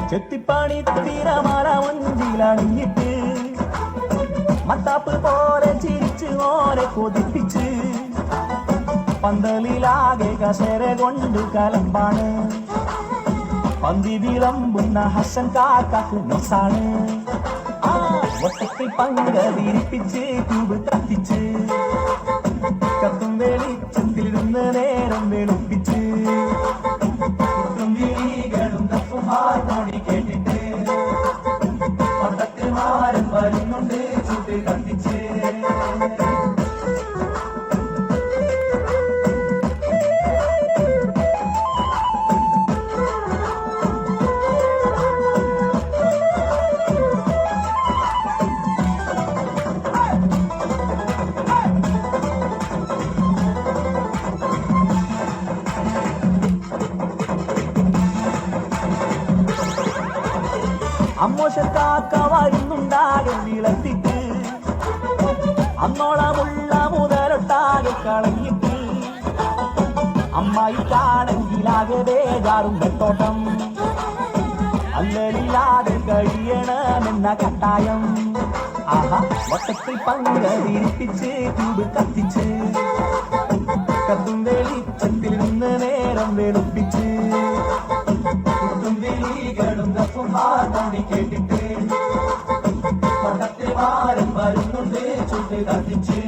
ചെത്തിപ്പാണി തീരമാല ഒഞ്ചിലണിഞ്ഞിട്ട് മത്താപ്പ് പോലെ ചിരിച്ച് ഓരെ കൊതിപ്പിച്ച് പന്തലിലാകെ കസേര കൊണ്ട് കലമ്പാണ് പന്തി വിളമ്പുന്ന ഹസൻ കാക്കാക്ക് നസാണ് ഒട്ടത്തിൽ പങ്കതിരിപ്പിച്ച് ട്യൂബ് കത്തിച്ച് കത്തും വെളിച്ചത്തിലിരുന്ന് നേരം വെളുപ്പിച്ച് കേട്ടിട്ട് പട്ടത്തിൽ മാരം വരുന്നുണ്ട് ചൂട്ട് കത്തിച്ച് അമ്മോശക്കാക്ക വരുന്നുണ്ടാകെ വിളത്തിട്ട് അന്നോളമുള്ള മുതലൊട്ടാകെ കളഞ്ഞിട്ട് അമ്മായിക്കാണെങ്കിലാകെ ബേജാറും നെട്ടോട്ടം അല്ലലില്ലാതെ കഴിയണമെന്ന കട്ടായം ആഹാ വട്ടത്തിൽ പങ്കതിരിപ്പിച്ച് ട്യൂബ് കത്തിച്ച് കത്തും വെളിച്ചത്തിൽ നിന്ന് നേരം വെളുപ്പിച്ച് കേട്ടിട്ട് പട്ടത്തിൽ മാരം വരുന്നുണ്ട് ചൂട്ട് കത്തിച്ച്